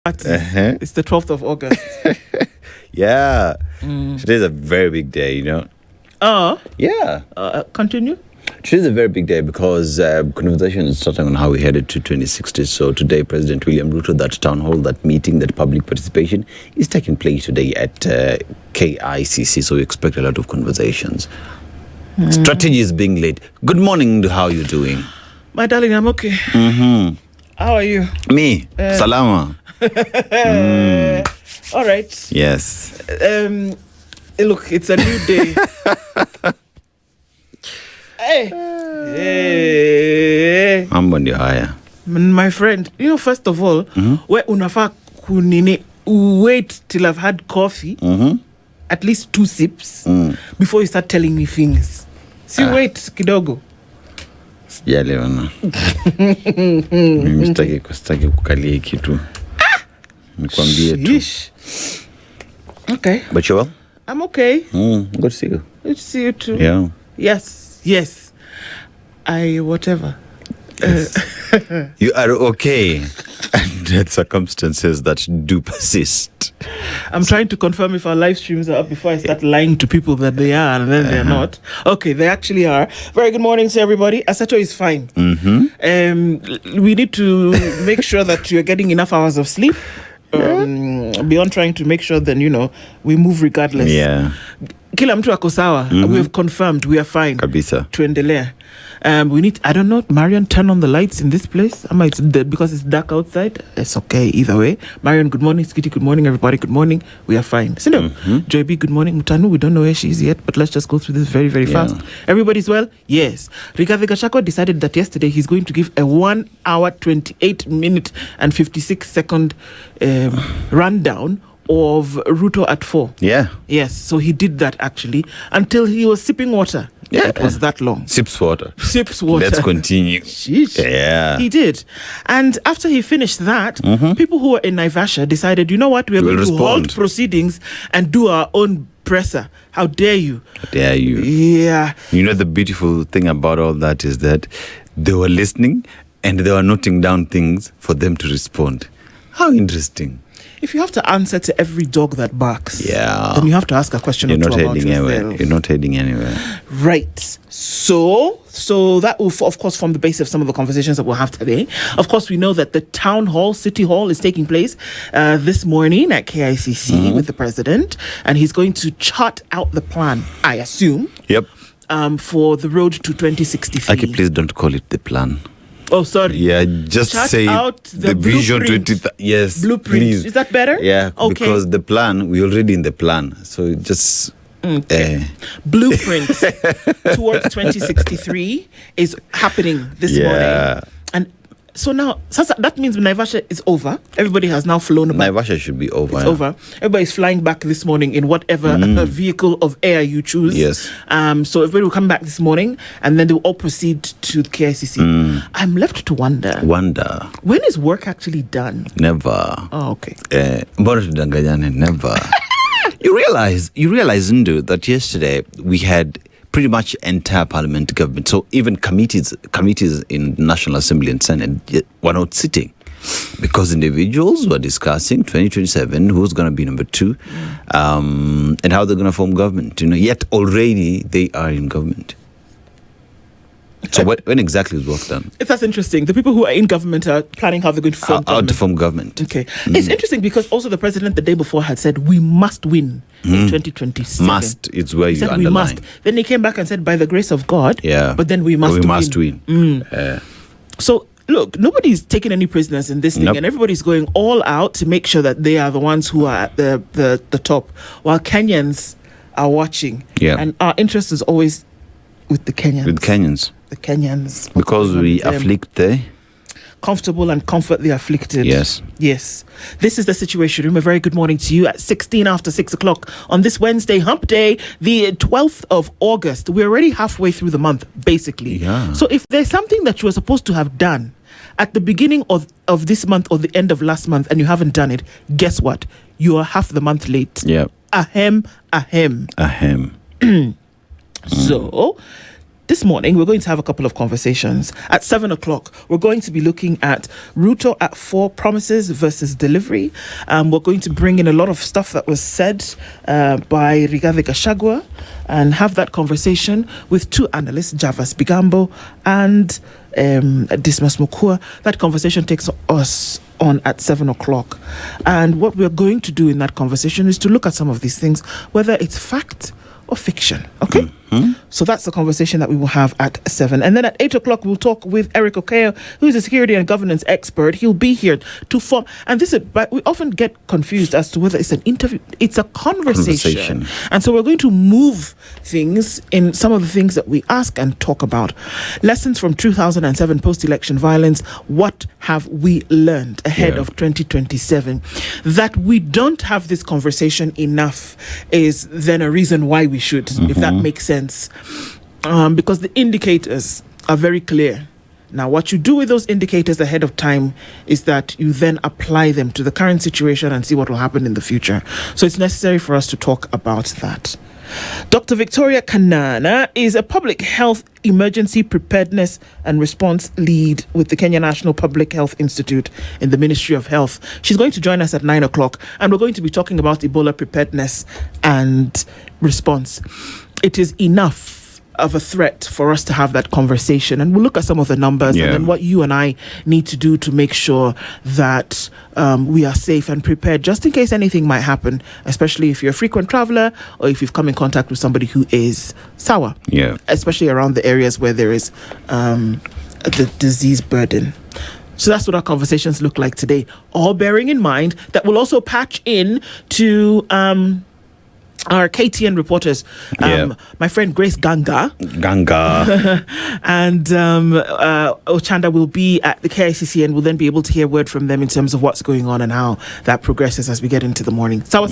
It's the 12th of August. Yeah. Today's a very big day, you know. Oh. Yeah. Continue. Today's a very big day because conversation is starting on how we headed to 2060. So today, President William Ruto, that town hall, that meeting, that public participation is taking place today at KICC. So we expect a lot of conversations. Strategy is being laid. Good morning. How are you doing? My darling, I'm okay. How are you? Me? Salama. All right. Yes. Look, it's a new day. Hey. I'm on the higher. My friend, first of all, where unafa kunini, wait till I've had coffee, at least 2 sips, before you start telling me things. See, wait, kidogo. Sijalewa na. Mimi sitaki kukalia kitu. Nikwambie tu. Okay. But you well? I'm okay. Good to see you. Good to see you too. Yeah. Yes. Whatever. Yes. You are okay under circumstances that do persist. I'm trying to confirm if our live streams are up before I start lying to people that they are and then they're not. Okay, they actually are. Very good morning to everybody. Asato is fine. We need to make sure that you're getting enough hours of sleep. Beyond trying to make sure then, we move regardless. Yeah. Kila mtu ako sawa. We have confirmed we are fine. Kabisa. Tuendelea. We need, I don't know, Marion, turn on the lights in this place. Because it's dark outside. It's okay either way. Marion, good morning. Skitty, good morning. Everybody, good morning. We are fine. Joy B, good morning. Mutanu, we don't know where she is yet, but let's just go through this very, very fast. Everybody's well? Yes. Gachagua decided that yesterday he's going to give a 1 hour, 28 minute and 56 second rundown of Ruto at 4. Yeah. Yes, so he did that actually until he was sipping water. Yeah. It was that long. Sips water. Let's continue. Sheesh. Yeah. He did. And after he finished that, people who were in Naivasha decided, you know what, we're going to halt proceedings and do our own presser. How dare you? How dare you? Yeah. You know, the beautiful thing about all that is that they were listening and they were noting down things for them to respond. How interesting. If you have to answer to every dog that barks, then you have to ask a question or two about yourself. You're not heading anywhere. Right. So that will, of course, form the basis of some of the conversations that we'll have today. Of course, we know that the town hall, city hall, is taking place this morning at KICC with the president, and he's going to chart out the plan, I assume. Yep. For the road to 2063. Okay, please don't call it the plan. Oh, sorry. Yeah, just chart say out the vision 20. Yes, blueprint. Please. Is that better? Yeah, okay. Because the plan, we're already in the plan. So just... Blueprint towards 2063 is happening this morning. And so now, that means Naivasha is over. Everybody has now flown back. Naivasha should be over. It's over. Everybody's flying back this morning in whatever vehicle of air you choose. Yes. So everybody will come back this morning and then they will all proceed to the KICC. I'm left to wonder. When is work actually done? Never. Oh, okay. Never. You realize, Ndu, that yesterday we had pretty much entire parliament government. So even committees in National Assembly and Senate were not sitting because individuals were discussing 2027, who's going to be number 2, and how they're going to form government. Yet already they are in government. So when exactly is work done? That's interesting. The people who are in government are planning how they're going to form government. How to form government. Okay. It's interesting because also the president the day before had said we must win in 2027. Must. It's where you underline. We must. Then he came back and said by the grace of God. Yeah. But then we must win. So look, nobody's taking any prisoners in this thing, and everybody's going all out to make sure that they are the ones who are at the top, while Kenyans are watching. Yeah. And our interest is always with the Kenyans. The Kenyans. Because we afflict the comfortable and comfort the afflicted. Yes. This is the Situation Room. A very good morning to you at 16 after 6 o'clock on this Wednesday, hump day, the 12th of August. We're already halfway through the month, basically. Yeah. So if there's something that you were supposed to have done at the beginning of this month or the end of last month and you haven't done it, guess what? You are half the month late. Yeah. Ahem. Ahem. So this morning, we're going to have a couple of conversations. At 7 o'clock, we're going to be looking at Ruto at 4, promises versus delivery. We're going to bring in a lot of stuff that was said by Rigathi Gachagua and have that conversation with 2 analysts, Javas Bigambo and Dismas Mukua. That conversation takes us on at 7 o'clock. And what we're going to do in that conversation is to look at some of these things, whether it's fact or fiction. Okay? So that's the conversation that we will have at 7. And then at 8 o'clock, we'll talk with Eric Okeo, who is a security and governance expert. He'll be here to form. And this is, but we often get confused as to whether it's an interview. It's a conversation. And so we're going to move things in some of the things that we ask and talk about. Lessons from 2007 post-election violence. What have we learned ahead of 2027? That we don't have this conversation enough is then a reason why we should, if that makes sense. Because the indicators are very clear. Now, what you do with those indicators ahead of time is that you then apply them to the current situation and see what will happen in the future. So it's necessary for us to talk about that. Dr. Victoria Kanana is a public health emergency preparedness and response lead with the Kenya National Public Health Institute in the Ministry of Health. She's going to join us at 9 o'clock, and we're going to be talking about Ebola preparedness and response. It is enough of a threat for us to have that conversation, and we'll look at some of the numbers and then what you and I need to do to make sure that we are safe and prepared just in case anything might happen, especially if you're a frequent traveler or if you've come in contact with somebody who is sour, especially around the areas where there is the disease burden. So that's what our conversations look like today, all bearing in mind that we'll also patch in to our KTN reporters, my friend Grace Ganga, and Ochanda will be at the KICC, and we'll then be able to hear word from them in terms of what's going on and how that progresses as we get into the morning. Sawa.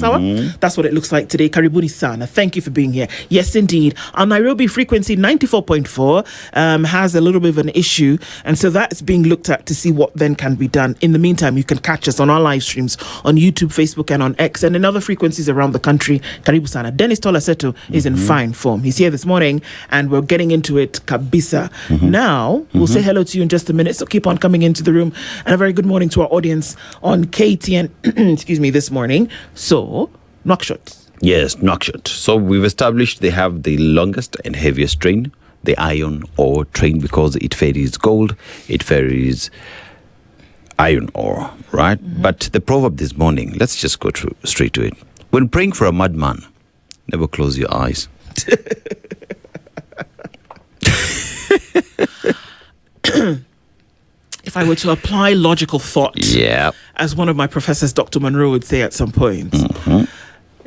That's what it looks like today. Karibuni sana. Thank you for being here. Yes, indeed. Our Nairobi frequency 94.4 has a little bit of an issue, and so that's being looked at to see what then can be done. In the meantime, you can catch us on our live streams on YouTube, Facebook, and on X, and in other frequencies around the country. Sana. Dennis Tolaseto is in fine form. He's here this morning and we're getting into it kabisa. Now, we'll say hello to you in just a minute, so keep on coming into the room. And a very good morning to our audience on KTN, this morning. So, Nouakchott. Yes, Nouakchott. So we've established they have the longest and heaviest train, the iron ore train, because it ferries gold, it ferries iron ore, right? But the proverb this morning, let's just go straight to it. When praying for a madman, never close your eyes. If I were to apply logical thought, as one of my professors, Dr. Monroe, would say at some point,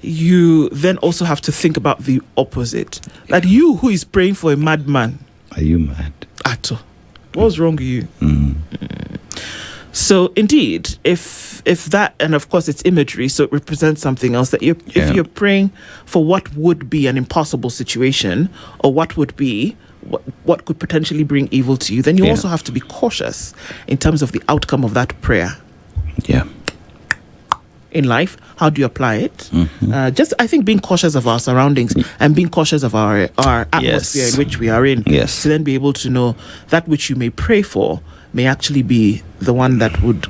you then also have to think about the opposite. That you who is praying for a madman. Are you mad? Ato. What's wrong with you? So indeed, if that, and of course it's imagery, so it represents something else, that if you're praying for what would be an impossible situation, or what would be what could potentially bring evil to you, then you also have to be cautious in terms of the outcome of that prayer. In life, how do you apply it? Just, I think, being cautious of our surroundings and being cautious of our atmosphere in which we are in, to then be able to know that which you may pray for may actually be the one that would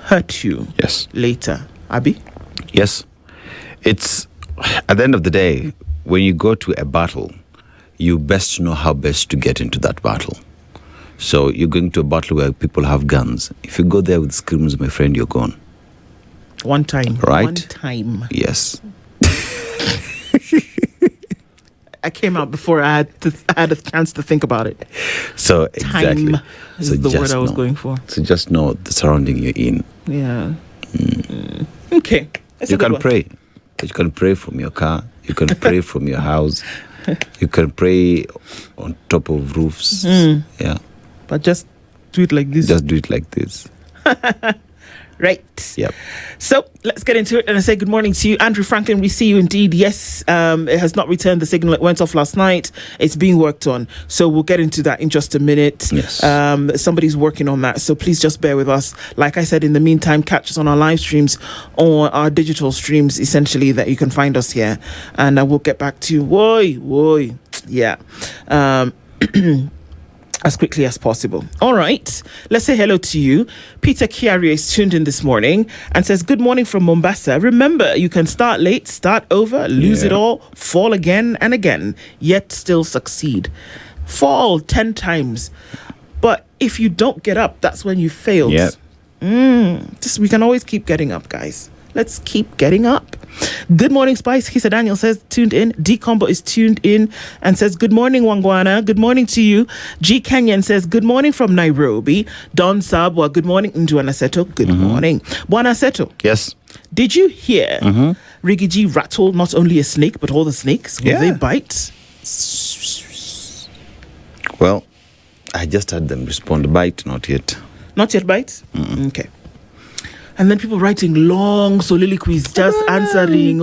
hurt you later. Abi? Yes. It's, at the end of the day, when you go to a battle, you best know how best to get into that battle. So you're going to a battle where people have guns. If you go there with screams, my friend, you're gone. One time. Right? One time. Yes. I came out before I had a chance to think about it. So exactly. Time is the word I was going for. So just know the surrounding you're in. Yeah. Okay. That's you can pray. You can pray from your car. You can pray from your house. You can pray on top of roofs. Yeah. But just do it like this. Just do it like this. Right. Yep. So let's get into it. And I say good morning to you, Andrew Franklin. We see you indeed. Yes, it has not returned the signal. It went off last night. It's being worked on. So we'll get into that in just a minute. Yes. Somebody's working on that. So please just bear with us. Like I said, in the meantime, catch us on our live streams or our digital streams, essentially, that you can find us here. And we'll get back to you. Woi. Yeah. as quickly as possible. All right, let's say hello to you. Peter Chiari is tuned in this morning and says, good morning from Mombasa. Remember, you can start late, start over, lose it all, fall again and again, yet still succeed. Fall 10 times. But if you don't get up, that's when you failed. Yep. We can always keep getting up, guys. Let's keep getting up. Good morning, Spice. Kisa Daniel says, tuned in. D Combo is tuned in and says, good morning, Wangwana. Good morning to you. G Kenyan says, good morning from Nairobi. Don Sabwa, good morning. Njuana Seto, good morning. Buana Seto. Yes. Did you hear Riggy rattle not only a snake, but all the snakes? Will they bite? Well, I just had them respond, bite, not yet. Not yet bite? Okay. And then people writing long soliloquies, just answering.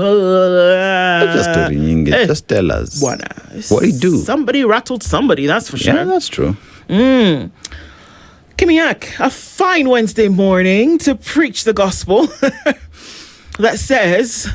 Just tell us. Buana. What do you do? Somebody rattled somebody, that's for sure. Yeah, that's true. Kimiak, a fine Wednesday morning to preach the gospel that says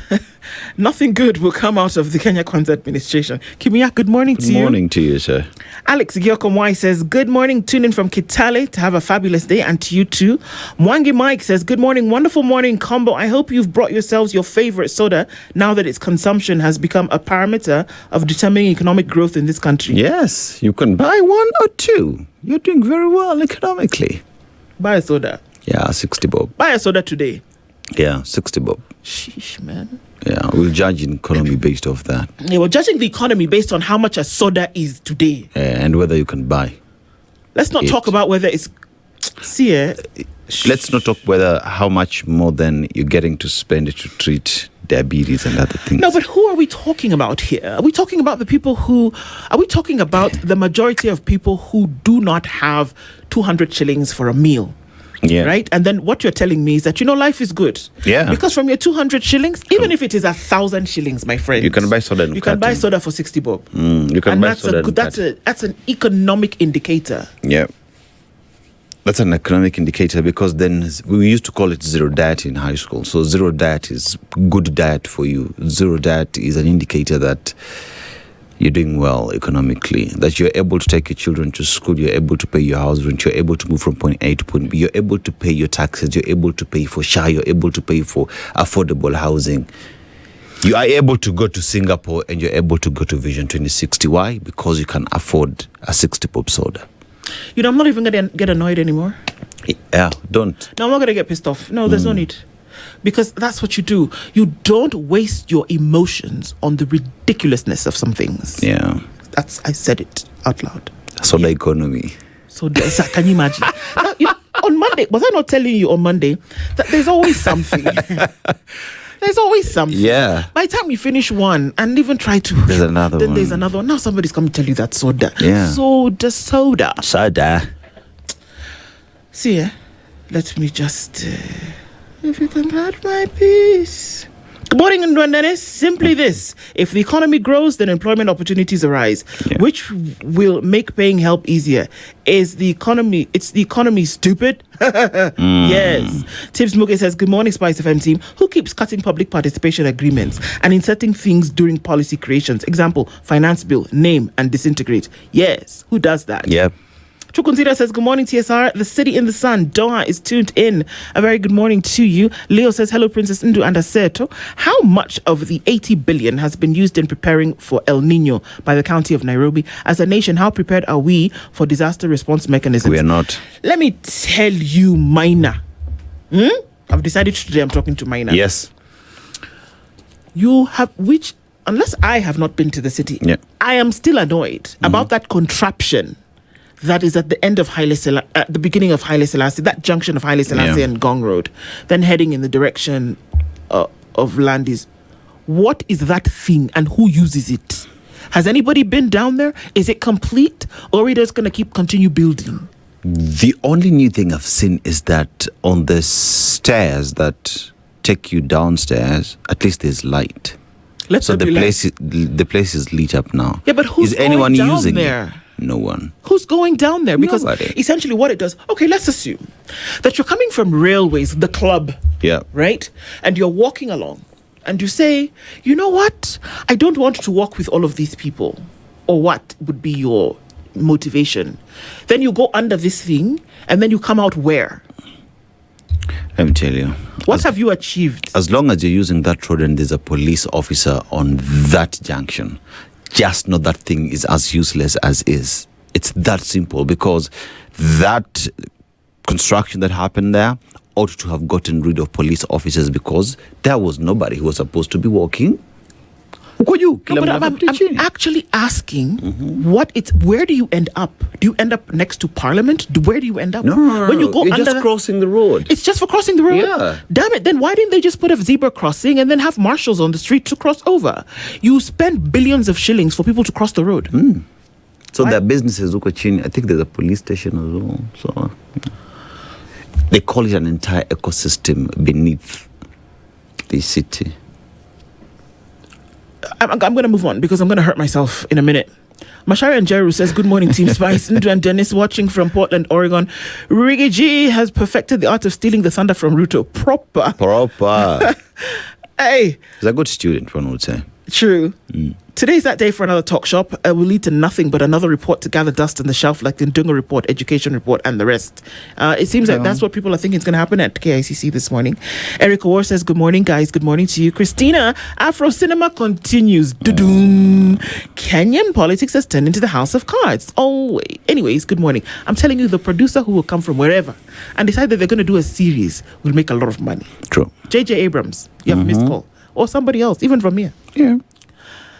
nothing good will come out of the Kenya Kwanzaa administration. Kimiak, good morning to you. Good morning to you, sir. Alex Gyokomwai says, good morning, tune in from Kitale to have a fabulous day, and to you too. Mwangi Mike says, good morning, wonderful morning combo. I hope you've brought yourselves your favorite soda now that its consumption has become a parameter of determining economic growth in this country. Yes, you can buy one or two. You're doing very well economically. Buy a soda. Yeah, 60 bob. Buy a soda today. Yeah, 60 bob. Sheesh, man. Yeah, we'll judge an economy based off that. Yeah, we're judging the economy based on how much a soda is today. And whether you can buy. Let's not talk about whether it's... Let's not talk whether how much more than you're getting to spend to treat diabetes and other things. No, but who are we talking about here? Are we talking about the people who... Are we talking about the majority of people who do not have 200 shillings for a meal? Yeah. Right? And then what you're telling me is that, life is good. Yeah. Because from your 200 shillings, even if it is 1,000 shillings, my friend, you can buy soda. You can buy soda for 60 bob. You can and buy that's soda. That's an economic indicator. Yeah. That's an economic indicator, because then we used to call it zero diet in high school. So zero diet is good diet for you. Zero diet is an indicator that you're doing well economically, that you're able to take your children to school, you're able to pay your house rent, you're able to move from point A to point B, you're able to pay your taxes, you're able to pay for SHA, you're able to pay for affordable housing. You are able to go to Singapore and you're able to go to Vision 2060. Why? Because you can afford a 60 pop soda. I'm not even going to get annoyed anymore. Yeah, don't. No, I'm not going to get pissed off. No, there's no need. Because that's what you do. You don't waste your emotions on the ridiculousness of some things. Yeah. I said it out loud. Soda economy. So can you imagine? Now, on Monday, was I not telling you on Monday that there's always something? There's always something. Yeah. By the time you finish one and even try to... There's another then one. There's another one. Now somebody's coming to tell you that soda. Yeah. Soda. Soda. See, let me just... if you can have my peace. Good morning, Ndwandene. Simply this. If the economy grows, then employment opportunities arise, which will make paying help easier. It's the economy stupid? Yes. Tibbs Muge says, good morning, SpiceFM team. Who keeps cutting public participation agreements and inserting things during policy creations? Example, finance bill, name and disintegrate. Yes. Who does that? Yep. Chukunzira says, good morning, TSR. The city in the sun, Doha, is tuned in. A very good morning to you. Leo says, hello, Princess Ndu and Aseto. How much of the 80 billion has been used in preparing for El Nino by the county of Nairobi? As a nation, how prepared are we for disaster response mechanisms? We are not. Let me tell you, Minor. I've decided today I'm talking to Minor. Yes. You have, unless I have not been to the city, I am still annoyed about that contraption that is at the end of at the beginning of Haile Selassie, that junction of Haile Selassie and Gong Road, then heading in the direction of Landis. What is that thing and who uses it? Has anybody been down there? Is it complete, or are we just going to continue building? The only new thing I've seen is that on the stairs that take you downstairs, at least there's light. So the place is lit up now. Yeah, but who's is anyone going down using there? it? No one. Who's going down there? Because Nobody. Essentially what it does, okay, let's assume that you're coming from Railways, the club, right? And you're walking along and you say, you know what? I don't want to walk with all of these people. Or what would be your motivation. Then you go under this thing, and then you come out where? Let me tell you. What have you achieved? As long as you're using that road and there's a police officer on that junction, just know that thing is as useless as is. It's that simple, because that construction that happened there ought to have gotten rid of police officers, because there was nobody who was supposed to be walking. No, but I'm actually asking, where do you end up? Do you end up next to Parliament? Where do you end up? No, when you go you're under just crossing the road. It's just for crossing the road? Yeah. Damn it, then why didn't they just put a zebra crossing and then have marshals on the street to cross over? You spend billions of shillings for people to cross the road. So their businesses, I think there's a police station as well. So they call it an entire ecosystem beneath the city. I'm going to move on because I'm going to hurt myself in a minute. Mashari and Jeru says, good morning, Team Spice. Ndu and Dennis watching from Portland, Oregon. Riggy G has perfected the art of stealing the thunder from Ruto. Proper. Hey. He's a good student, one would say. True. Today's that day for another talk shop. Will lead to nothing but another report to gather dust on the shelf, like the Ndunga report, education report, and the rest. It seems like that's what people are thinking is going to happen at KICC this morning. Eric Orr says, good morning, guys. Good morning to you. Christina, Afro Cinema continues. Doo-doom. Kenyan politics has turned into the house of cards. Oh, anyways, good morning. I'm telling you, the producer who will come from wherever and decide that they're going to do a series will make a lot of money. True. JJ Abrams, you have a missed call. Or somebody else, even from here.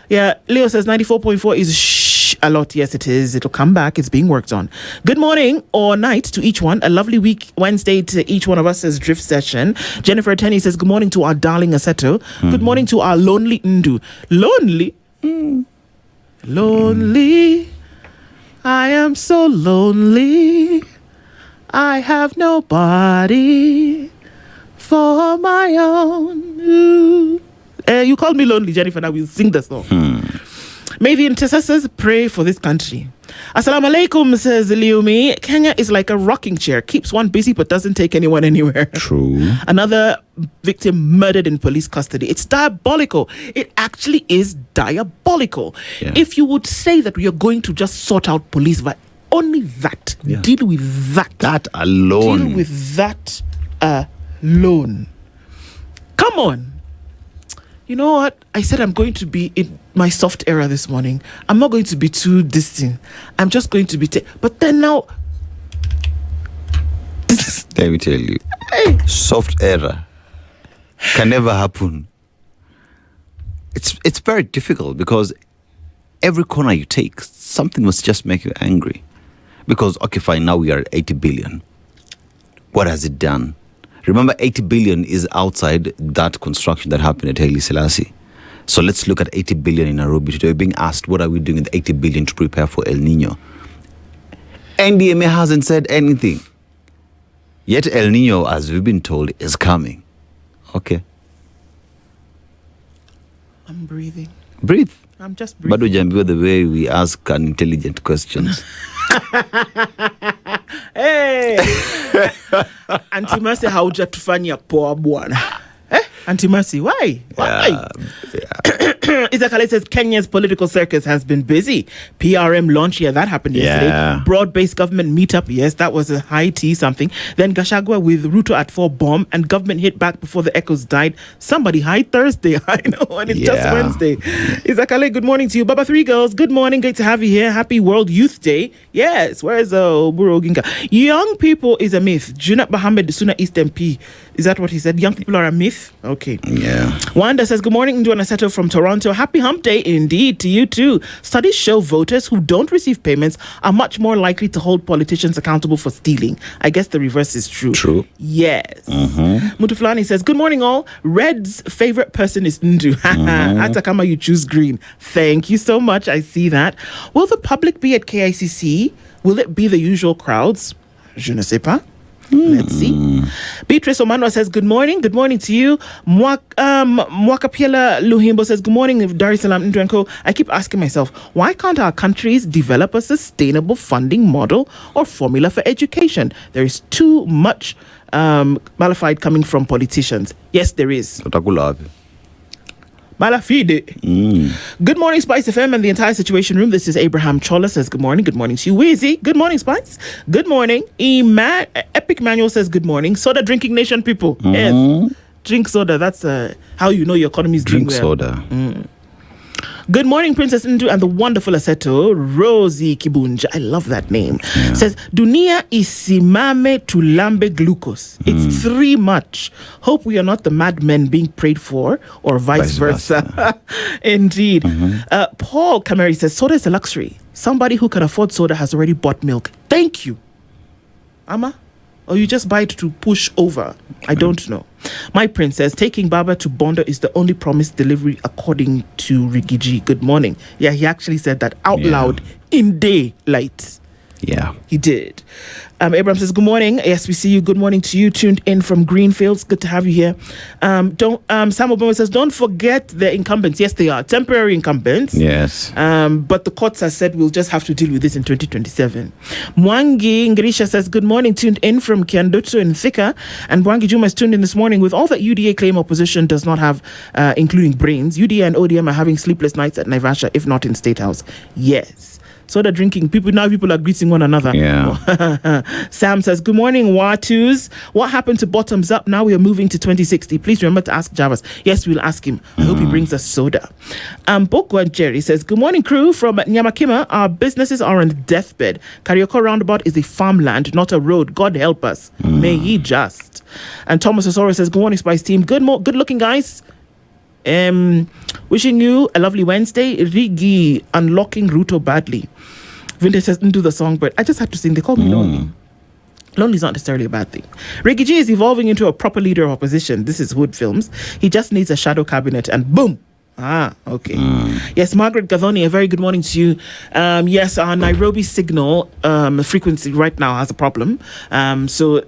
Yeah, Leo says 94.4 is a lot. Yes, it is. It'll come back. It's being worked on. Good morning or night to each one. A lovely week Wednesday to each one of us, says Drift Session. Jennifer Tenney says, good morning to our darling Aseto. Good morning to our lonely Ndu. Lonely? Lonely. I am so lonely. I have nobody for my own. Ooh. You called me lonely, Jennifer. Now we'll sing the song. May the intercessors pray for this country. Assalamu alaikum, says Liumi. Kenya is like a rocking chair. Keeps one busy but doesn't take anyone anywhere. True. Another victim murdered in police custody. It's diabolical. It actually is diabolical. Yeah. If you would say that we are going to just sort out police, but only that. Yeah. Deal with that. That alone. Deal with that alone. Come on. You know what? I said I'm going to be in my soft era this morning. I'm not going to be too distant. I'm just going to be... but then now... Let me tell you. Soft era can never happen. It's very difficult because every corner you take, something must just make you angry. Because, okay, fine, now we are at 80 billion. What has it done? Remember, 80 billion is outside that construction that happened at Haile Selassie. So let's look at 80 billion in Nairobi. Today we're being asked, what are we doing with 80 billion to prepare for El Nino? NDMA hasn't said anything. Yet El Nino, as we've been told, is coming. Okay. I'm breathing. Breathe. I'm just breathing. But Jambiwa, the way we ask intelligent questions. Hey! Auntie Mercy, haujatufanya poa bwana. Auntie Mercy, why? Yeah. Isakale says Kenya's political circus has been busy. PRM launch, that happened yesterday. Broad-based government meetup, yes, that was a high tea something. Then Gachagua with Ruto at 4 bomb and government hit back before the echoes died. Somebody high Thursday, I know, and it's just Wednesday. Isakale, good morning to you. Baba 3 girls, good morning, great to have you here. Happy World Youth Day. Yes, where is Oburu Oginga? Young people is a myth. Junat Mohammed Suna East MP. Is that what he said? Young people are a myth? Okay. Yeah. Wanda says, good morning, Nduana Seto from Toronto. Happy hump day indeed to you too. Studies show voters who don't receive payments are much more likely to hold politicians accountable for stealing. I guess the reverse is true. True. Yes. Mutuflani says, good morning all. Red's favorite person is Ndu. Atakama, you choose green. Thank you so much. I see that. Will the public be at KICC? Will it be the usual crowds? Je ne sais pas. Let's see. Beatrice Omanwa says, good morning. Good morning to you. Mwakapiela Luhimbo says, good morning, Dar es Salaam Ndrenko. I keep asking myself, why can't our countries develop a sustainable funding model or formula for education? There is too much malafide coming from politicians. Yes, there is. Malafide. Good morning, Spice FM and the entire Situation Room. This is Abraham Chola says good morning. Good morning to you, Weezy. Good morning, Spice. Good morning. Epic Manual says good morning. Soda drinking nation people. Yes. Drink soda. That's how you know your economy is doing well. Drink soda. Good morning, Princess Ndu and the wonderful Aseto, Rosie Kibunja. I love that name. Yeah. Says, Dunia isimame tulambe glucose. It's 3 much. Hope we are not the madmen being prayed for, or vice versa. Indeed. Paul Kameri says, soda is a luxury. Somebody who can afford soda has already bought milk. Thank you. Ama? Or you just buy it to push over? I don't know. My princess, taking Baba to Bondo is the only promised delivery according to Rigiji. Good morning. Yeah, he actually said that out loud in daylight. Yeah. He did. Abraham says, good morning. Yes, we see you. Good morning to you. Tuned in from Greenfields. Good to have you here. Sam Obama says, don't forget the incumbents. Yes, they are. Temporary incumbents. Yes. But the courts have said we'll just have to deal with this in 2027. Mwangi Ngrisha says, good morning. Tuned in from Kiandoto in Thika. And Mwangi Juma is tuned in this morning with all that UDA claim opposition does not have, including brains. UDA and ODM are having sleepless nights at Naivasha, if not in State House. Yes. Soda drinking. People are greeting one another. Yeah. Sam says, good morning, Watus. What happened to bottoms up? Now we are moving to 2060. Please remember to ask Javas. Yes, we'll ask him. I hope he brings us soda. Boko and Jerry says, good morning, crew from Nyamakima. Our businesses are on the deathbed. Karioko Roundabout is a farmland, not a road. God help us. May he just. And Thomas Osoro says, good morning, Spice team. Good looking guys. Wishing you a lovely Wednesday. Rigi unlocking Ruto badly. Vintage says, didn't do the song, but I just had to sing. They call me Lonely. Lonely is not necessarily a bad thing. Ricky G is evolving into a proper leader of opposition. This is Hood Films. He just needs a shadow cabinet and boom. Okay. Yes, Margaret Gathoni, a very good morning to you. Yes, our Nairobi signal frequency right now has a problem. So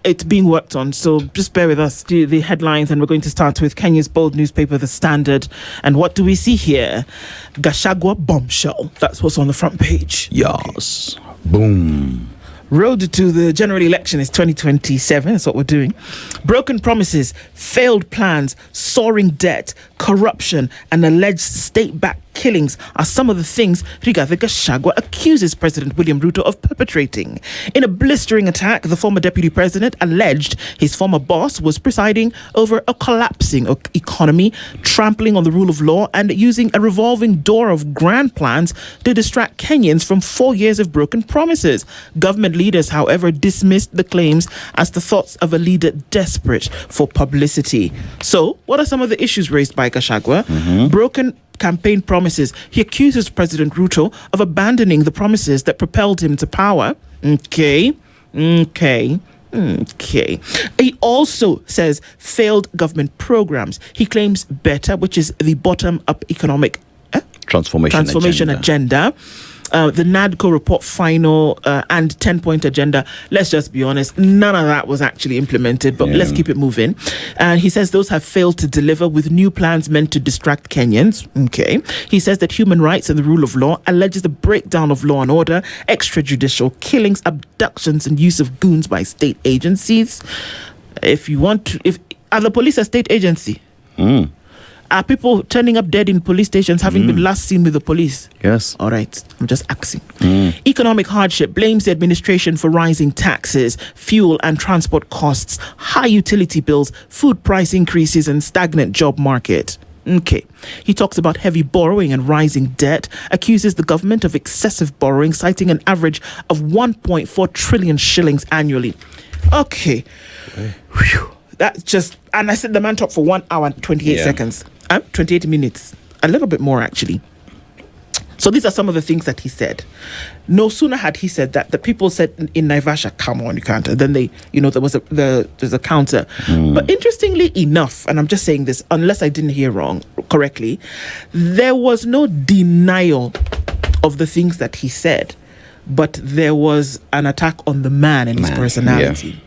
it's being worked on, so just bear with us. Do the headlines, and we're going to start with Kenya's bold newspaper, The Standard. And what do we see here? Gachagua bombshell. That's what's on the front page. Yes. Okay. Boom. Road to the general election is 2027. That's what we're doing. Broken promises, failed plans, soaring debt, corruption, and alleged state-backed killings are some of the things Rigathi Gachagua accuses President William Ruto of perpetrating. In a blistering attack, the former deputy president alleged his former boss was presiding over a collapsing economy, trampling on the rule of law, and using a revolving door of grand plans to distract Kenyans from 4 years of broken promises. Government leaders, however, dismissed the claims as the thoughts of a leader desperate for publicity. So, what are some of the issues raised by Gachagua? Broken campaign promises. He accuses President Ruto of abandoning the promises that propelled him to power. Okay. He also says failed government programs. He claims better, which is the bottom-up economic transformation agenda. The NADCO report final and 10-point agenda. Let's just be honest, none of that was actually implemented, but let's keep it moving. And he says those have failed to deliver, with new plans meant to distract Kenyans. Okay. He says that human rights and the rule of law, alleges the breakdown of law and order, extrajudicial killings, abductions, and use of goons by state agencies. Are the police a state agency? Are people turning up dead in police stations having been last seen with the police? Yes. All right. I'm just asking. Economic hardship blames the administration for rising taxes, fuel and transport costs, high utility bills, food price increases, and stagnant job market. Okay. He talks about heavy borrowing and rising debt, accuses the government of excessive borrowing, citing an average of 1.4 trillion shillings annually. Okay. Whew. That's just, and I said the man talked for 1 hour and 28 seconds. 28 minutes. A little bit more, actually. So these are some of the things that he said. No sooner had he said that, the people said in Naivasha, come on, you can't. And then there's a counter. But interestingly enough, and I'm just saying this, unless I didn't hear correctly, there was no denial of the things that he said, but there was an attack on the man and his personality.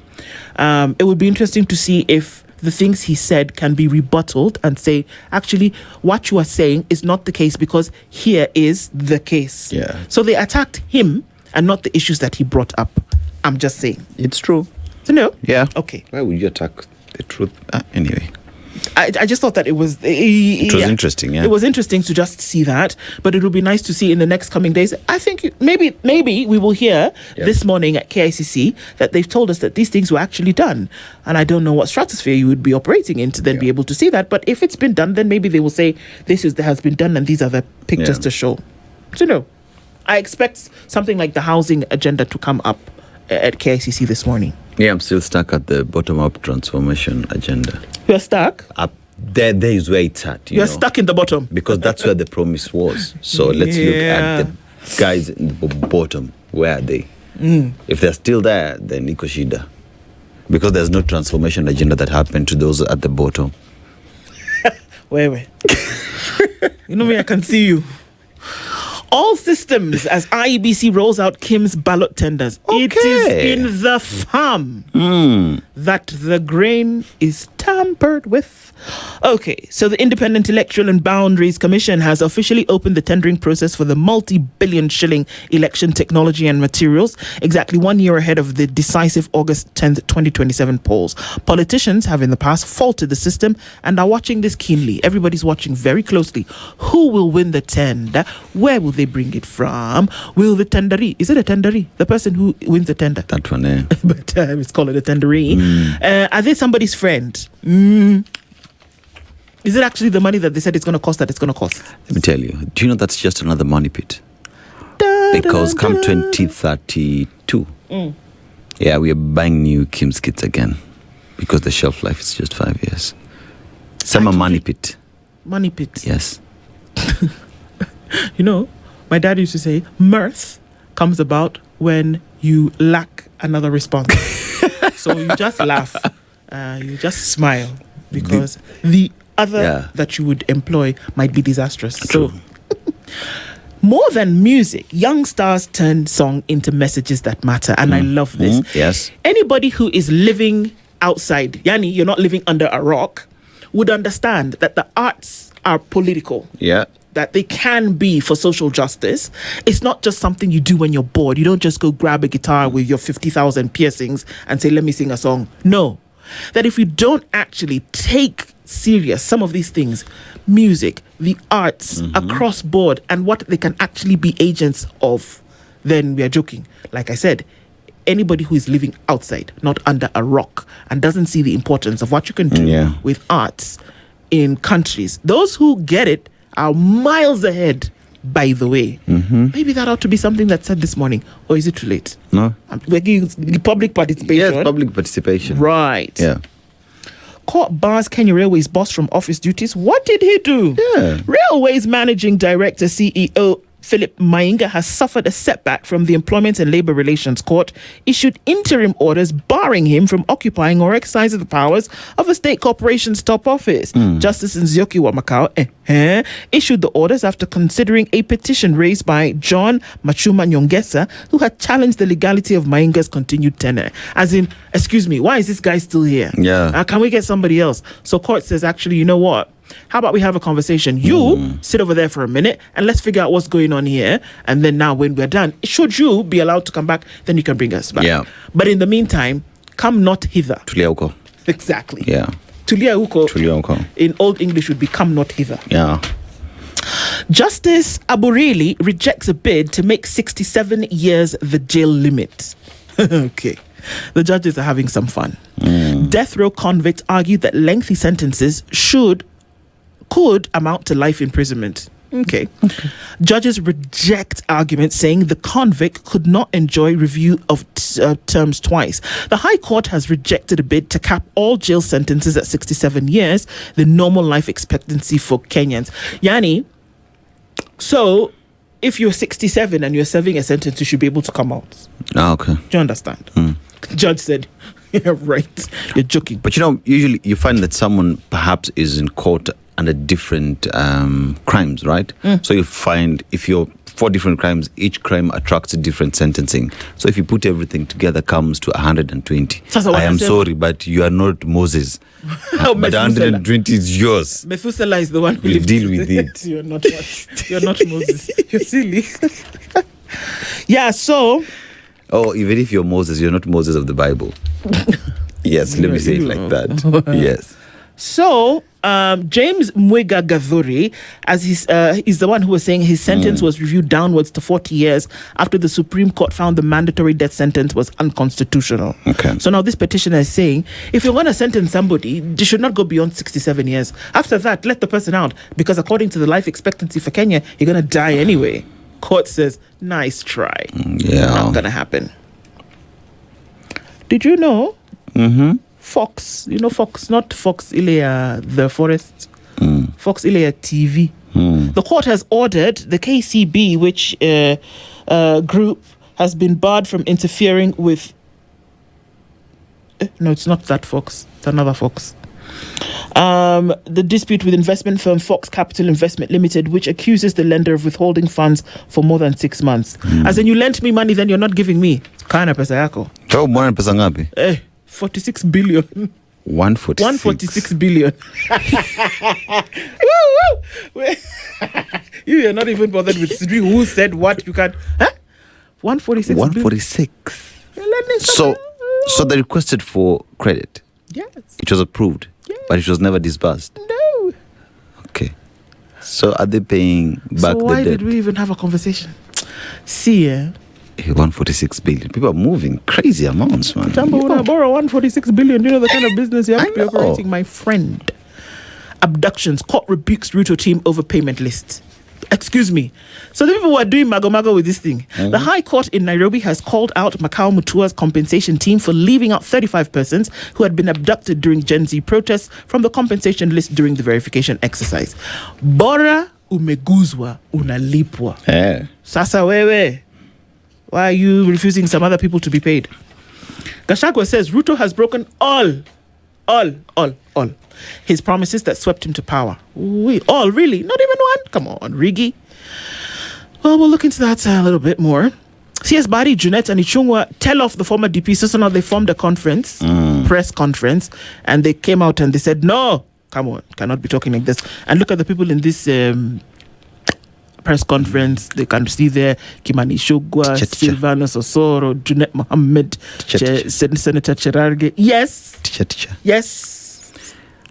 Yeah. It would be interesting to see if the things he said can be rebutted and say, actually, what you are saying is not the case, because here is the case. Yeah. So they attacked him and not the issues that he brought up. I'm just saying. It's true. So no? Yeah. Okay. Why would you attack the truth? Anyway. I just thought that it was interesting. Yeah, it was interesting to just see that, but it will be nice to see in the next coming days. I think maybe we will hear this morning at KICC that they've told us that these things were actually done, and I don't know what stratosphere you would be operating in to then be able to see that. But if it's been done, then maybe they will say has been done, and these are the pictures to show. So I expect something like the housing agenda to come up at KICC this morning. Yeah, I'm still stuck at the bottom-up transformation agenda. You're stuck? Up there is where it's at. You're stuck in the bottom. Because that's where the promise was. So let's look at the guys in the bottom. Where are they? If they're still there, then iko shida. Because there's no transformation agenda that happened to those at the bottom. Wait. You know me, I can see you. All systems as IEBC rolls out Kim's ballot tenders. Okay. It is in the farm that the grain is tampered with. Okay, so the Independent Electoral and Boundaries Commission has officially opened the tendering process for the multi-billion shilling election technology and materials, exactly 1 year ahead of the decisive August 10th, 2027 polls. Politicians have in the past faulted the system and are watching this keenly. Everybody's watching very closely. Who will win the tender? Where will they bring it from? Will the tenderee, is it a tenderee? The person who wins the tender? That one, eh? But it's called a tenderee. Are they somebody's friend? Is it actually the money that they said it's going to cost that it's going to cost? Let me tell you. Do you know that's just another money pit? Because come 2032, we are buying new Kim's kits again. Because the shelf life is just 5 years. Summer money pit. Money pit. Yes. My dad used to say, mirth comes about when you lack another response. So you just laugh. You just smile. Because the other that you would employ might be disastrous. True. So, more than music, young stars turn song into messages that matter. And I love this. Yes. Anybody who is living outside, Yani, you're not living under a rock, would understand that the arts are political. Yeah. That they can be for social justice. It's not just something you do when you're bored. You don't just go grab a guitar with your 50,000 piercings and say, let me sing a song. No. That if we don't actually take serious some of these things, music, the arts, across board, and what they can actually be agents of, then we are joking. Like I said, anybody who is living outside, not under a rock, and doesn't see the importance of what you can do with arts in countries, those who get it are miles ahead, by the way. Maybe that ought to be something that's said this morning. Or is it too late? No. We're giving public participation. Yes, public participation. Right. Yeah. Court bars Kenya Railways boss from office duties. What did he do? Yeah. Railways Managing Director, CEO Philip Mainga has suffered a setback from the Employment and Labour Relations Court, issued interim orders barring him from occupying or exercising the powers of a state corporation's top office. Justice Nzioki Wamakao issued the orders after considering a petition raised by John Machuma Nyongesa, who had challenged the legality of Mainga's continued tenure. As in, excuse me, why is this guy still here? Yeah. Can we get somebody else? So court says, actually, you know what? How about we have a conversation? You sit over there for a minute and let's figure out what's going on here. And then now when we're done, should you be allowed to come back, then you can bring us back. Yeah. But in the meantime, come not hither. Tulia huko. Exactly. Yeah. Tulia huko. Tulia huko. In Old English would be come not hither. Yeah. Justice Abureli rejects a bid to make 67 years the jail limit. Okay. The judges are having some fun. Death row convicts argued that lengthy sentences could amount to life imprisonment. Okay. Judges reject arguments saying the convict could not enjoy review of terms twice. The High Court has rejected a bid to cap all jail sentences at 67 years, the normal life expectancy for Kenyans. Yani, so if you're 67 and you're serving a sentence, you should be able to come out. Okay. Do you understand? Judge said, yeah, right. You're joking. But usually you find that someone perhaps is in court under different crimes, right? So you find if you're 4 different crimes, each crime attracts a different sentencing. So if you put everything together, comes to 120. I am sorry, but you are not Moses. But 120 is yours. Methuselah is the one who will deal with it. You're not Moses. You're silly. Yeah, so... Oh, even if you're Moses, you're not Moses of the Bible. Yes, let me say it like that. Yes. So, James Mwega Gathuri, as he's the one who was saying his sentence was reviewed downwards to 40 years after the Supreme Court found the mandatory death sentence was unconstitutional. Okay. So now this petitioner is saying, if you're going to sentence somebody, they should not go beyond 67 years. After that, let the person out, because according to the life expectancy for Kenya, you're going to die anyway. Court says, nice try. Yeah. Not going to happen. Did you know? Mm-hmm. Fox, Fox, not Fox Ilea, the forest, Fox Ilea TV. The court has ordered the KCB, which group has been barred from interfering with. No, it's not that Fox. It's another Fox. The dispute with investment firm Fox Capital Investment Limited, which accuses the lender of withholding funds for more than 6 months. As in, you lent me money, then you're not giving me. Kana pesa yako. So, mwana pesa ngapi? 46 billion. 146 billion. You're not even bothered with who said what. You can't. 146 146. So they requested for credit. Yes. It was approved. Yes. But it was never disbursed. No. Okay. So are they paying back the debt? So why did we even have a conversation? See, 146 billion. People are moving crazy amounts, man. When I borrow 146 billion, you know the kind of business you have to be operating, my friend. Abductions. Court rebukes Ruto team over payment list. Excuse me. So the people who are doing mago with this thing. The High Court in Nairobi has called out Macau Mutua's compensation team for leaving out 35 persons who had been abducted during Gen Z protests from the compensation list during the verification exercise. Bora umeguzwa unalipwa. Sasa wewe. Why are you refusing some other people to be paid? Gachagua says Ruto has broken all his promises that swept him to power. All, really? Not even one? Come on, Rigi. Well, we'll look into that a little bit more. CS Bari, Junet, and Ichungwa tell off the former DP. So now they formed a conference, press conference, and they came out and they said, no, come on, cannot be talking like this. And look at the people in this press conference. They can see there Kimani Ichungwa, Silvanus Osoro, Junet Mohammed, Senator Cherarge. Yes. Teacher. Yes.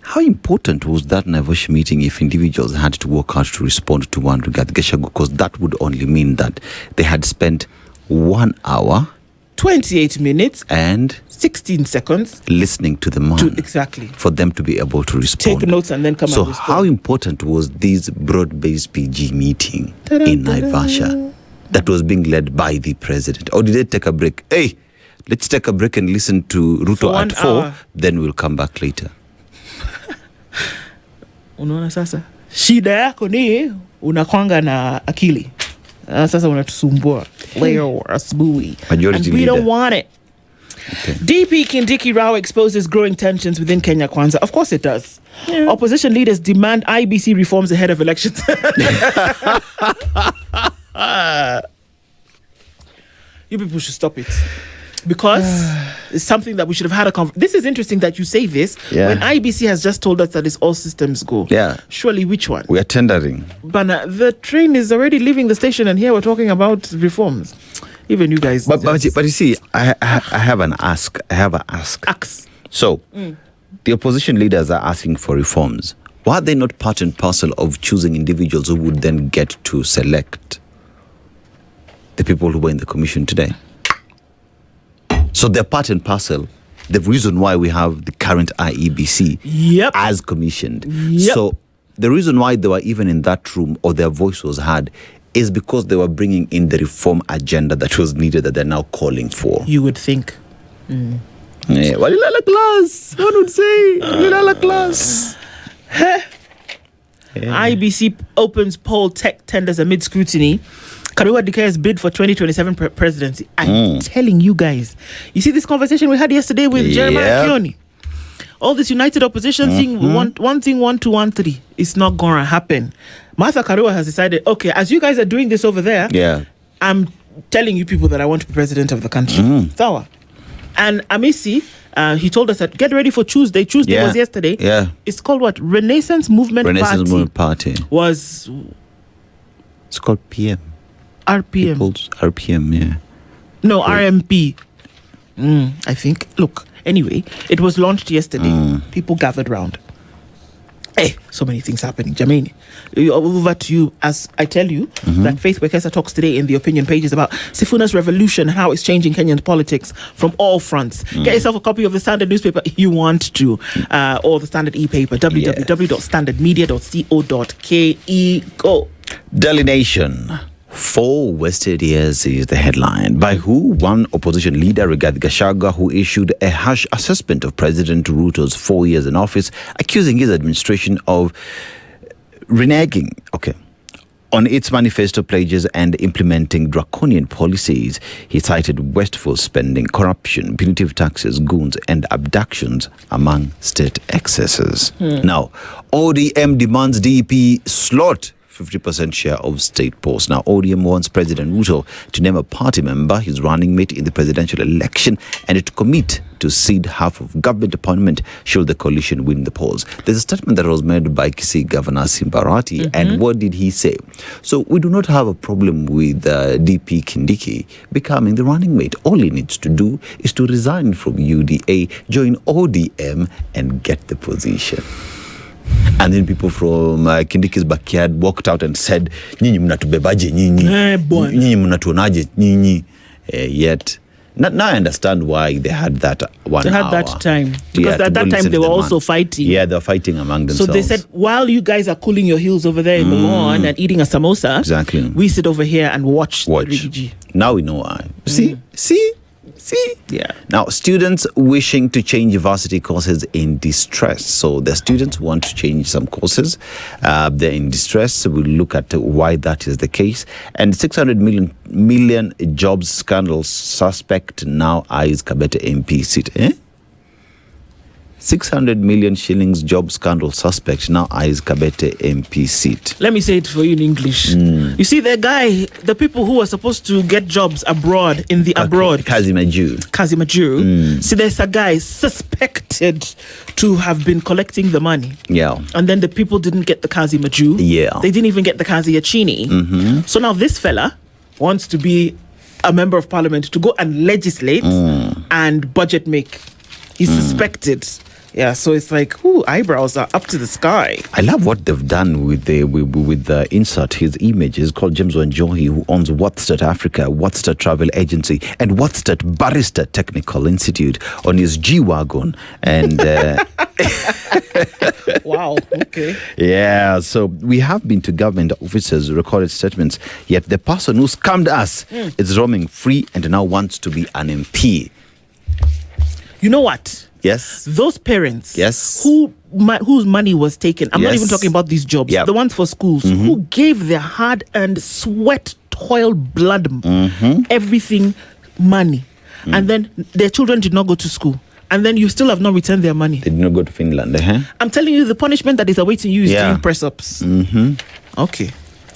How important was that Naivasha meeting if individuals had to work out to respond to one regarding Gachagua? Because that would only mean that they had spent 1 hour, 28 minutes, and 16 seconds listening to the man. Exactly. For them to be able to respond. Take notes and then come So and respond. how important was this broad-based PG meeting in Naivasha that was being led by the president? Or did they take a break? Hey, let's take a break and listen to Ruto at 4, then we'll come back later. Unaona sasa shida yako ni unakwanga na akili. Sasa unatusumbua leo asubuhi. And we don't want it. Okay. DP Kindiki Rao exposes growing tensions within Kenya Kwanza. Of course it does. Yeah. Opposition leaders demand IBC reforms ahead of elections. You people should stop it. Because it's something that we should have had a conversation. This is interesting that you say this when IBC has just told us that it's all systems go. Yeah. Surely which one? We are tendering. But the train is already leaving the station and here we're talking about reforms. Even you guys. But you see, I have an ask. Ask. So, the opposition leaders are asking for reforms. Why are they not part and parcel of choosing individuals who would then get to select the people who were in the commission today? So they're part and parcel. The reason why we have the current IEBC as commissioned. So the reason why they were even in that room or their voice was heard is because they were bringing in the reform agenda that was needed that they're now calling for. You would think. Yeah, walilala class. One would say, walilala class. IBC opens poll tech tenders amid scrutiny. Karua declares bid for 2027 presidency. I'm telling you guys. You see this conversation we had yesterday with Jeremiah Kioni? All this united opposition thing, one thing, 1, 2, 1, 3. It's not going to happen. Martha Karua has decided, okay, as you guys are doing this over there, I'm telling you people that I want to be president of the country. Sawa. And Amisi, he told us that get ready for Tuesday. Tuesday was yesterday. Yeah. It's called what? Renaissance Movement Party. It's called PM. RPM. People's RPM, yeah. No, RMP. I think. Look, anyway, it was launched yesterday. People gathered round. Hey, so many things happening. Jamini, over to you as I tell you that Faith Wekesa talks today in the opinion pages about Sifuna's revolution, how it's changing Kenyan politics from all fronts. Get yourself a copy of the Standard newspaper if you want to, or the Standard e-paper, www.standardmedia.co.ke. Go. Daily Nation. 4 wasted years is the headline. By who? One opposition leader, Gachagua, who issued a harsh assessment of President Ruto's 4 years in office, accusing his administration of reneging on its manifesto pledges and implementing draconian policies. He cited wasteful spending, corruption, punitive taxes, goons, and abductions among state excesses. Now, ODM demands DP slot 50% share of state posts. Now, ODM wants President Ruto to name a party member, his running mate in the presidential election, and to commit to cede half of government appointment should the coalition win the polls. There's a statement that was made by Kisii Governor Simbarati, and what did he say? So we do not have a problem with DP Kindiki becoming the running mate. All he needs to do is to resign from UDA, join ODM, and get the position. And then people from Kindiki's backyard walked out and said, "Nyinyi mnatubebaje nyinyi? Nyinyi mnatuonaje nyinyi?" Yet, now I understand why they had that 1 hour. They had that time. Because at that time they were also fighting. Yeah, they were fighting among themselves. So they said, while you guys are cooling your heels over there in the lawn and eating a samosa, exactly, we sit over here and watch. The now we know why. See? Yeah. Now, students wishing to change varsity courses in distress. So the students want to change some courses. They're in distress. We'll look at why that is the case. And 600 million jobs scandal suspect now eyes Kabete MP seat. 600 million shillings job scandal suspect now eyes Kabete MP seat. Let me say it for you in English. You see, the people who are supposed to get jobs abroad, Kazimaju. See, there's a guy suspected to have been collecting the money. Yeah. And then the people didn't get the Kazimaju. Yeah. They didn't even get the Kaziachini. So now this fella wants to be a member of parliament to go and legislate and budget make. He's suspected. Yeah, so it's like, eyebrows are up to the sky. I love what they've done with the insert. His image is called James Wanjohi, who owns Watstat Africa, Watstat Travel Agency, and Watstat Barrister Technical Institute on his G-Wagon. And wow, okay. Yeah, so we have been to government offices, recorded statements, yet the person who scammed us is roaming free and now wants to be an MP. You know what? Yes. Those parents, yes, whose money was taken. I'm not yes, even talking about these jobs. Yep. The ones for schools, who gave their hard-earned sweat, toil, blood, everything, money, and then their children did not go to school. And then you still have not returned their money. They did not go to Finland. I'm telling you, the punishment that is awaiting you is doing press-ups. Okay.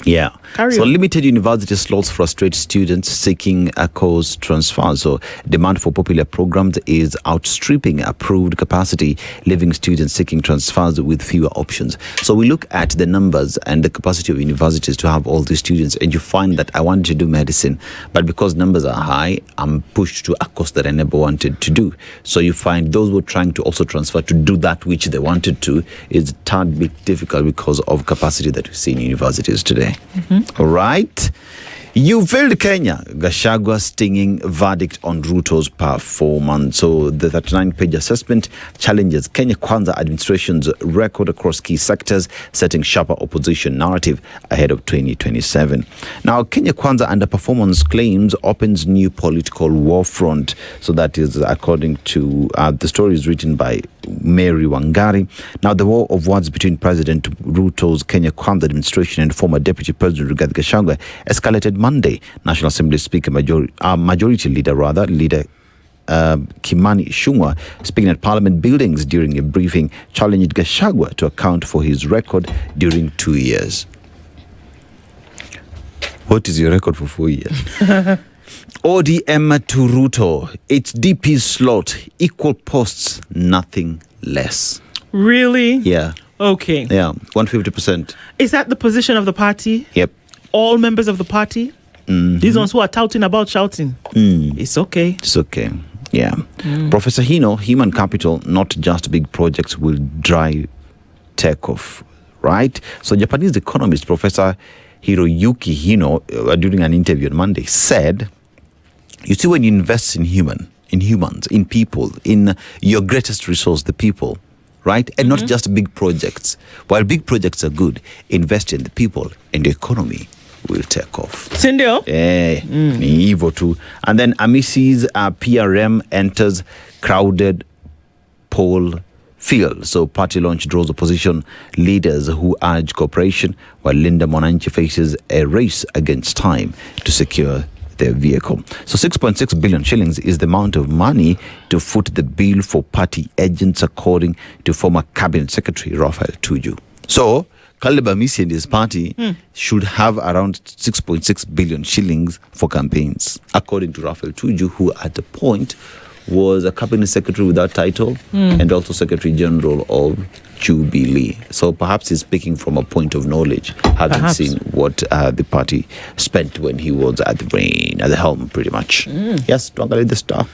Yeah. Carry so on. Limited university slots frustrate students seeking a course transfer. So demand for popular programs is outstripping approved capacity, leaving students seeking transfers with fewer options. So we look at the numbers and the capacity of universities to have all these students, and you find that I wanted to do medicine, but because numbers are high, I'm pushed to a course that I never wanted to do. So you find those who are trying to also transfer to do that which they wanted to is a tad bit difficult because of capacity that we see in universities today. All right. You failed Kenya. Gachagua stinging verdict on Ruto's performance. So the 39-page assessment challenges Kenya Kwanza administration's record across key sectors, setting sharper opposition narrative ahead of 2027. Now, Kenya Kwanza underperformance claims opens new political war front. So that is according to the story is written by Mary Wangari. Now, the war of words between President Ruto's Kenya Kwanza administration and former Deputy President Rigathi Gachagua escalated Monday. National Assembly Speaker, Majority Leader Kimani Ichung'wah, speaking at Parliament buildings during a briefing, challenged Gachagua to account for his record during 2 years. What is your record for 4 years? ODM to Ruto. It's DP's slot. Equal posts, nothing less. Really? Yeah. Okay. Yeah, 150%. Is that the position of the party? Yep. All members of the party? These ones who are touting about shouting? It's okay. It's okay. Yeah. Professor Hino, human capital, not just big projects, will drive take off, right? So Japanese economist Professor Hiroyuki Hino, during an interview on Monday, said, you see, when you invest in humans, in people, in your greatest resource, the people, right? And not just big projects. While big projects are good, invest in the people and the economy will take off. Sindio? Evil too. And then Amisi's PRM enters crowded poll field. So party launch draws opposition leaders who urge cooperation, while Linda Monanchi faces a race against time to secure their vehicle. So 6.6 billion shillings is the amount of money to foot the bill for party agents, according to former Cabinet Secretary Raphael Tuju. So Caleb Amisi and his party should have around 6.6 billion shillings for campaigns, according to Raphael Tuju, who at the point was a Cabinet Secretary without title and also Secretary General of Jubilee. So perhaps he's speaking from a point of knowledge, having seen what the party spent when he was at the helm, pretty much. Yes, tuangalie the Star.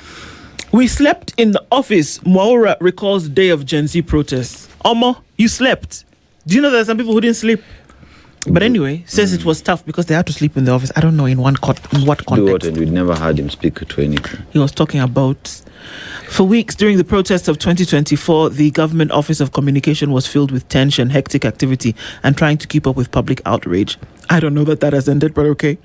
We slept in the office. Mwaura recalls day of Gen Z protests. Omo, you slept. Do you know there are some people who didn't sleep? But anyway, says it was tough because they had to sleep in the office. I don't know in what context. Do what, and we never heard him speak to anything. He was talking about, for weeks during the protests of 2024, the Government Office of Communication was filled with tension, hectic activity, and trying to keep up with public outrage. I don't know that has ended, but okay.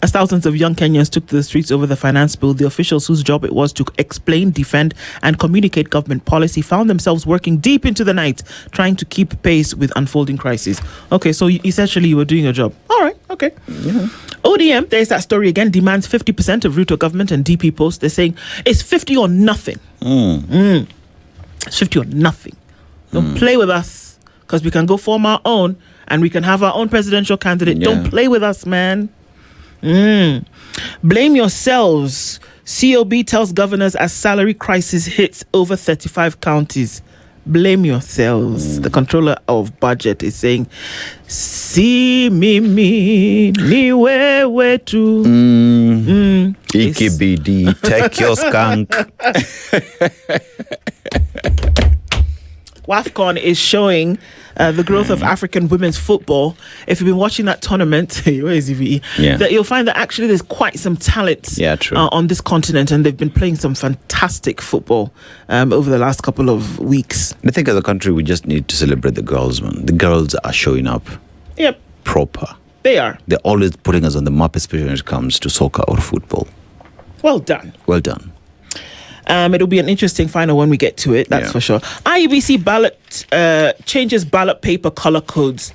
As thousands of young Kenyans took to the streets over the finance bill, the officials whose job it was to explain, defend, and communicate government policy found themselves working deep into the night, trying to keep pace with unfolding crises. Okay, so essentially you were doing your job. All right, okay. Yeah. ODM, there's that story again, demands 50% of Ruto government and DP posts. They're saying it's 50 or nothing. It's 50 or nothing. Don't play with us, because we can go form our own and we can have our own presidential candidate. Yeah. Don't play with us, man. Blame yourselves. COB tells governors as salary crisis hits over 35 counties. Blame yourselves. The controller of budget is saying, see me ni wewe tu. EKBD, take your skunk. WAFCON is showing the growth of African women's football. If you've been watching that tournament, where is EVE? That you'll find that actually there's quite some talent on this continent, and they've been playing some fantastic football over the last couple of weeks. I think as a country, we just need to celebrate the girls, man. The girls are showing up. Yep. Proper. They are. They're always putting us on the map, especially when it comes to soccer or football. Well done. Well done. It'll be an interesting final when we get to it, that's for sure. IEBC ballot changes ballot paper color codes.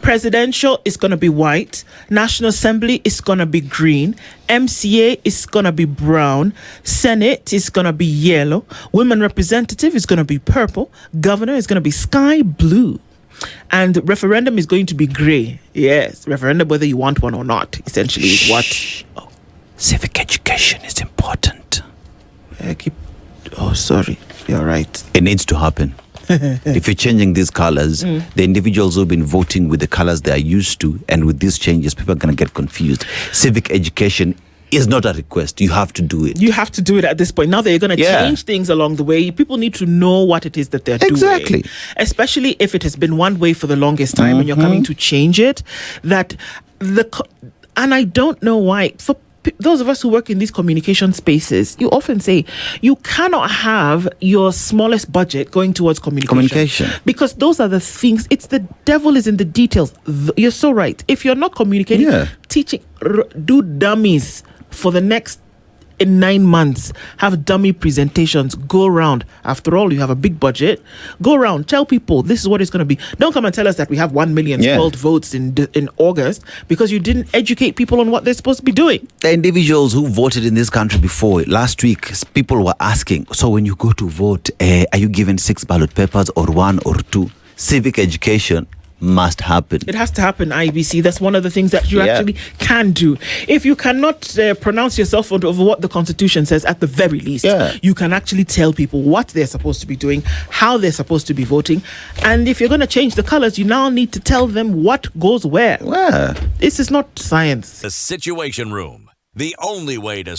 Presidential is going to be white. National Assembly is going to be green. MCA is going to be brown. Senate is going to be yellow. Women representative is going to be purple. Governor is going to be sky blue. And referendum is going to be grey. Yes, referendum whether you want one or not, essentially, is what... Oh. Civic education is important. Sorry, you're right. It needs to happen. If you're changing these colors, the individuals who've been voting with the colors they are used to, and with these changes, people are going to get confused. Civic education is not a request. You have to do it. You have to do it at this point. Now that you're going to change things along the way, people need to know what it is that they're doing. Especially if it has been one way for the longest time and you're coming to change it. And I don't know why. For those of us who work in these communication spaces, you often say you cannot have your smallest budget going towards communication. Because those are the things, it's the devil is in the details. You're so right. If you're not communicating, teaching, do dummies for the next 9 months, have dummy presentations, go around. After all, you have a big budget. Go around, tell people this is what it's going to be. Don't come and tell us that we have 1 million spoiled votes in August because you didn't educate people on what they're supposed to be doing. The individuals who voted in this country before, last week, people were asking, so when you go to vote, are you given 6 ballot papers or 1 or 2? Civic education must happen. It has to happen, IBC. That's one of the things that you actually can do. If you cannot pronounce yourself over what the Constitution says, at the very least, you can actually tell people what they're supposed to be doing, how they're supposed to be voting. And if you're going to change the colors, you now need to tell them what goes where. This is not science. The Situation Room, the only way to